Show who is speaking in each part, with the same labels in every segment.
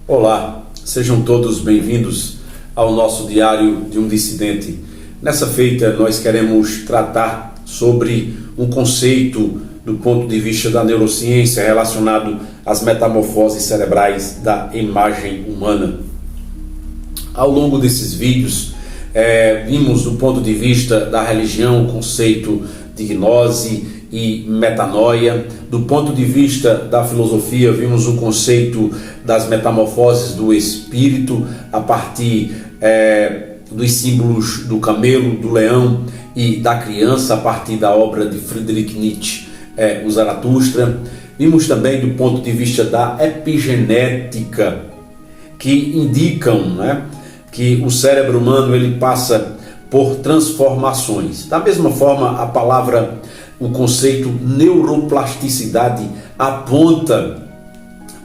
Speaker 1: Olá, sejam todos bem-vindos ao nosso Diário de um Dissidente. Nessa feita, nós queremos tratar sobre um conceito do ponto de vista da neurociência relacionado às metamorfoses cerebrais da imagem humana. Ao longo desses vídeos, vimos do ponto de vista da religião o conceito de gnose e metanoia. Do ponto de vista da filosofia, vimos o conceito das metamorfoses do espírito a partir dos símbolos do camelo, do leão e da criança, a partir da obra de Friedrich Nietzsche, o Zaratustra. Vimos também do ponto de vista da epigenética, que indicam, que o cérebro humano ele passa por transformações. Da mesma forma, o conceito neuroplasticidade aponta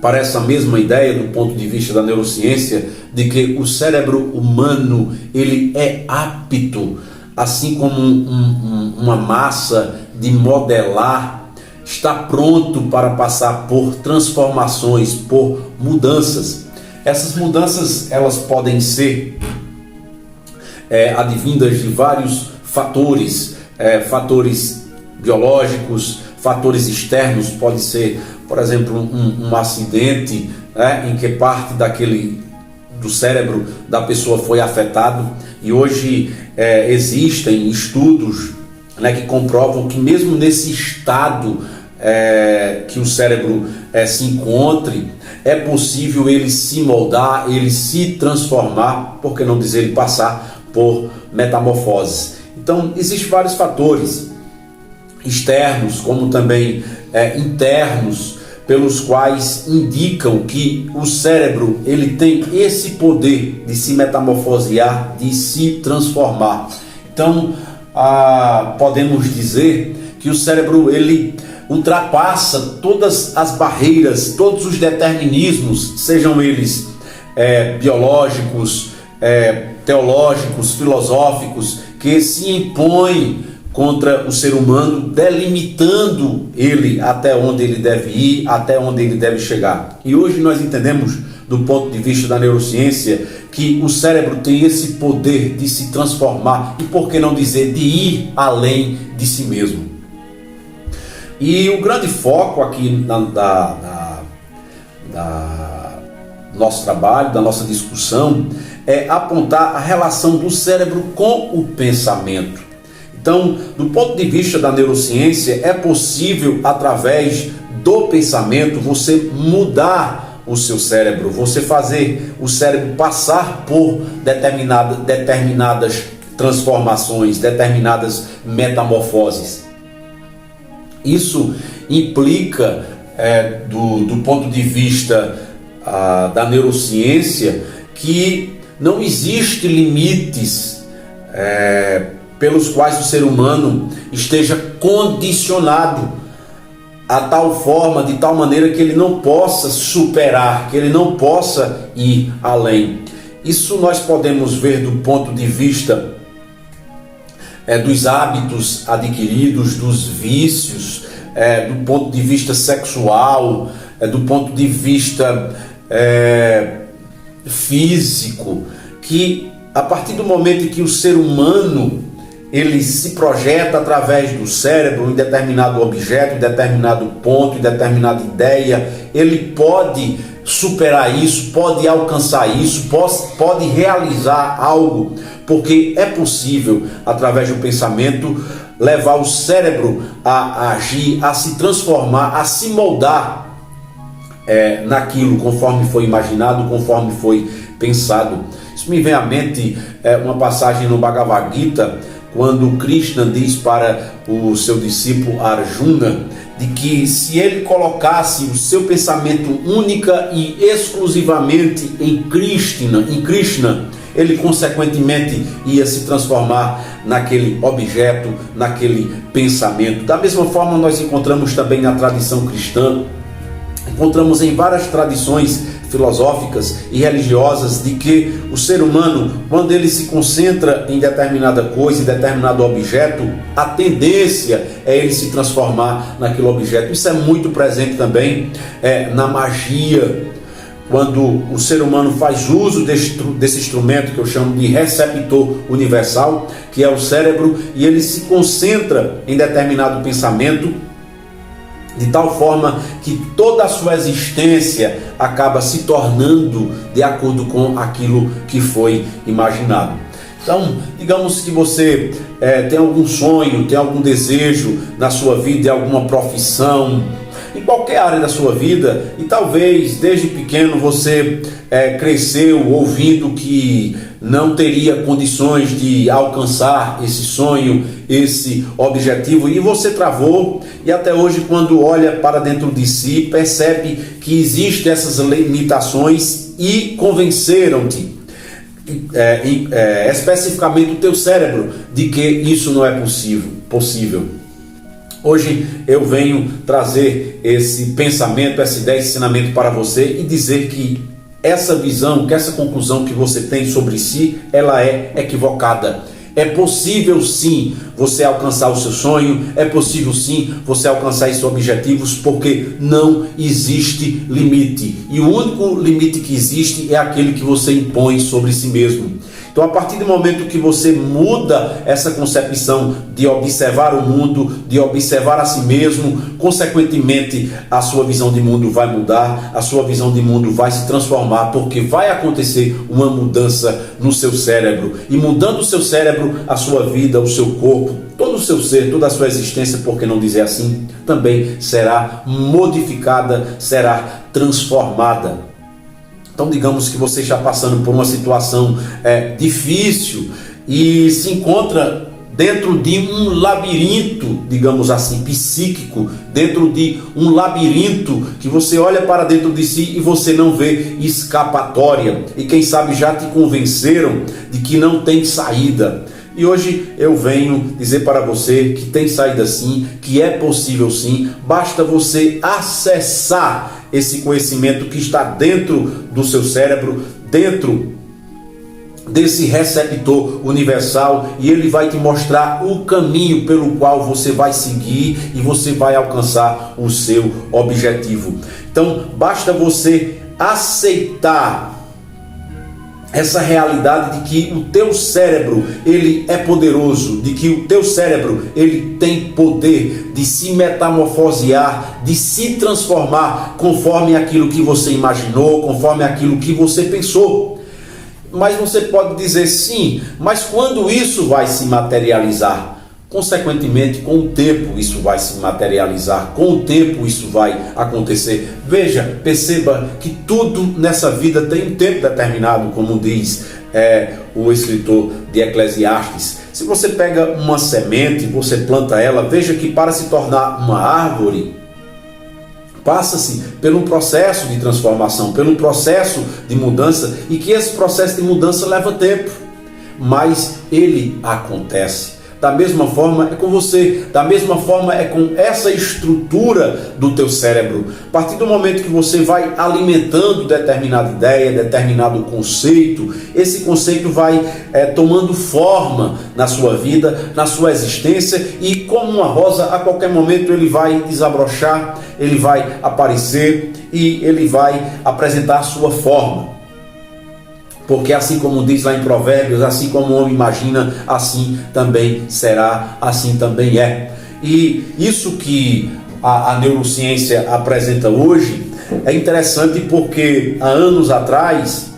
Speaker 1: para essa mesma ideia do ponto de vista da neurociência, de que o cérebro humano ele é apto, assim como uma massa de modelar, está pronto para passar por transformações, por mudanças. Essas mudanças elas podem ser advindas de vários fatores, fatores biológicos, fatores externos. Pode ser, por exemplo, um acidente em que parte do cérebro da pessoa foi afetado, e hoje existem estudos que comprovam que mesmo nesse estado que o cérebro se encontre, é possível ele se moldar, ele se transformar, por que não dizer ele passar por metamorfoses. Então existem vários fatores externos, como também internos, pelos quais indicam que o cérebro ele tem esse poder de se metamorfosear, de se transformar. Então podemos dizer que o cérebro ele ultrapassa todas as barreiras, todos os determinismos, sejam eles biológicos, teológicos, filosóficos, que se impõem contra o ser humano, delimitando ele até onde ele deve ir, até onde ele deve chegar. E hoje nós entendemos, do ponto de vista da neurociência, que o cérebro tem esse poder de se transformar e, por que não dizer, de ir além de si mesmo. E o grande foco aqui da nosso trabalho, da nossa discussão, é apontar a relação do cérebro com o pensamento. Então, do ponto de vista da neurociência, é possível, através do pensamento, você mudar o seu cérebro, você fazer o cérebro passar por determinadas transformações, determinadas metamorfoses. Isso implica, do ponto de vista da neurociência, que não existe limites pelos quais o ser humano esteja condicionado a tal forma, de tal maneira que ele não possa superar, que ele não possa ir além. Isso nós podemos ver do ponto de vista dos hábitos adquiridos, dos vícios, do ponto de vista sexual, do ponto de vista físico, que a partir do momento em que o ser humano ele se projeta através do cérebro em determinado objeto, em determinado ponto, em determinada ideia, ele pode superar isso, pode alcançar isso, pode realizar algo, porque é possível, através do pensamento, levar o cérebro a agir, a se transformar, a se moldar naquilo conforme foi imaginado, conforme foi pensado. Isso me vem à mente uma passagem no Bhagavad Gita, quando Krishna diz para o seu discípulo Arjuna de que se ele colocasse o seu pensamento única e exclusivamente em Krishna, ele consequentemente ia se transformar naquele objeto, naquele pensamento. Da mesma forma, nós encontramos também na tradição cristã, encontramos em várias tradições filosóficas e religiosas, de que o ser humano, quando ele se concentra em determinada coisa, em determinado objeto, a tendência é ele se transformar naquele objeto. Isso é muito presente também na magia, quando o ser humano faz uso desse instrumento que eu chamo de receptor universal, que é o cérebro, e ele se concentra em determinado pensamento, de tal forma que toda a sua existência acaba se tornando de acordo com aquilo que foi imaginado. Então, digamos que você tem algum sonho, tem algum desejo na sua vida, alguma profissão, em qualquer área da sua vida, e talvez desde pequeno você cresceu ouvindo que não teria condições de alcançar esse sonho, esse objetivo, e você travou, e até hoje, quando olha para dentro de si, percebe que existem essas limitações e convenceram-te, especificamente o teu cérebro, de que isso não é possível. Hoje eu venho trazer esse pensamento, essa ideia, esse ensinamento para você e dizer que essa visão, que essa conclusão que você tem sobre si, ela é equivocada. É possível sim você alcançar o seu sonho, é possível sim você alcançar esses objetivos, porque não existe limite. E o único limite que existe é aquele que você impõe sobre si mesmo. Então, a partir do momento que você muda essa concepção de observar o mundo, de observar a si mesmo, consequentemente, a sua visão de mundo vai mudar, a sua visão de mundo vai se transformar, porque vai acontecer uma mudança no seu cérebro. E mudando o seu cérebro, a sua vida, o seu corpo, todo o seu ser, toda a sua existência, por que não dizer assim, também será modificada, será transformada. Então, digamos que você está passando por uma situação difícil e se encontra dentro de um labirinto, digamos assim, psíquico, dentro de um labirinto que você olha para dentro de si e você não vê escapatória. E quem sabe já te convenceram de que não tem saída. E hoje eu venho dizer para você que tem saída sim, que é possível sim, basta você acessar esse conhecimento que está dentro do seu cérebro, dentro desse receptor universal, e ele vai te mostrar o caminho pelo qual você vai seguir e você vai alcançar o seu objetivo. Então, basta você aceitar essa realidade de que o teu cérebro, ele é poderoso, de que o teu cérebro, ele tem poder de se metamorfosear, de se transformar conforme aquilo que você imaginou, conforme aquilo que você pensou. Mas você pode dizer sim, mas quando isso vai se materializar? Consequentemente, com o tempo isso vai se materializar, com o tempo isso vai acontecer. Veja, perceba que tudo nessa vida tem um tempo determinado, como diz o escritor de Eclesiastes. Se você pega uma semente, você planta ela, veja que para se tornar uma árvore, passa-se por um processo de transformação, por um processo de mudança, e que esse processo de mudança leva tempo, mas ele acontece. Da mesma forma é com você, da mesma forma é com essa estrutura do teu cérebro. A partir do momento que você vai alimentando determinada ideia, determinado conceito, esse conceito vai tomando forma na sua vida, na sua existência, e como uma rosa, a qualquer momento ele vai desabrochar, ele vai aparecer e ele vai apresentar a sua forma. Porque assim como diz lá em Provérbios, assim como o homem imagina, assim também será, assim também é. E isso que a neurociência apresenta hoje é interessante, porque há anos atrás,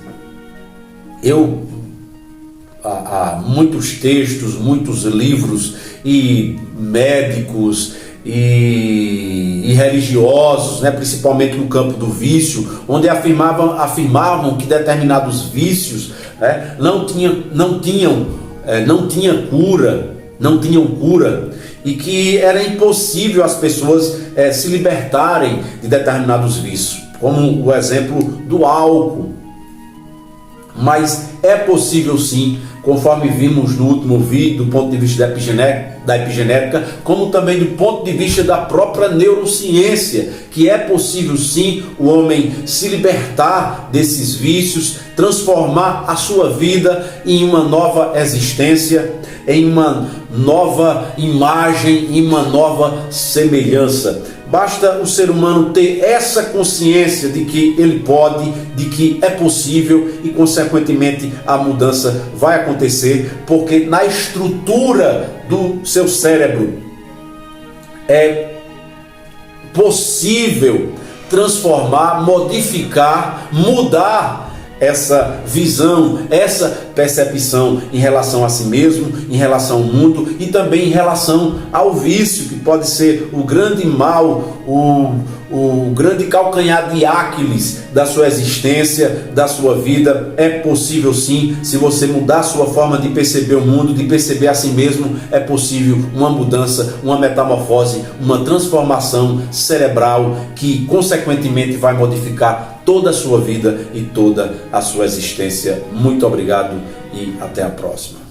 Speaker 1: há muitos textos, muitos livros e médicos e religiosos, principalmente no campo do vício, onde afirmavam que determinados vícios não tinham cura, e que era impossível as pessoas se libertarem de determinados vícios, como o exemplo do álcool. Mas é possível sim, conforme vimos no último vídeo, do ponto de vista da epigenética, como também do ponto de vista da própria neurociência, que é possível sim o homem se libertar desses vícios, transformar a sua vida em uma nova existência, em uma nova imagem, em uma nova semelhança. basta o ser humano ter essa consciência de que ele pode, de que é possível e, consequentemente, a mudança vai acontecer, porque na estrutura do seu cérebro é possível transformar, modificar, mudar essa visão, essa percepção em relação a si mesmo, em relação ao mundo e também em relação ao vício, que pode ser o grande mal, o grande calcanhar de Aquiles da sua existência, da sua vida. É possível sim, se você mudar a sua forma de perceber o mundo, de perceber a si mesmo, é possível uma mudança, uma metamorfose, uma transformação cerebral que consequentemente vai modificar toda a sua vida e toda a sua existência. Muito obrigado e até a próxima.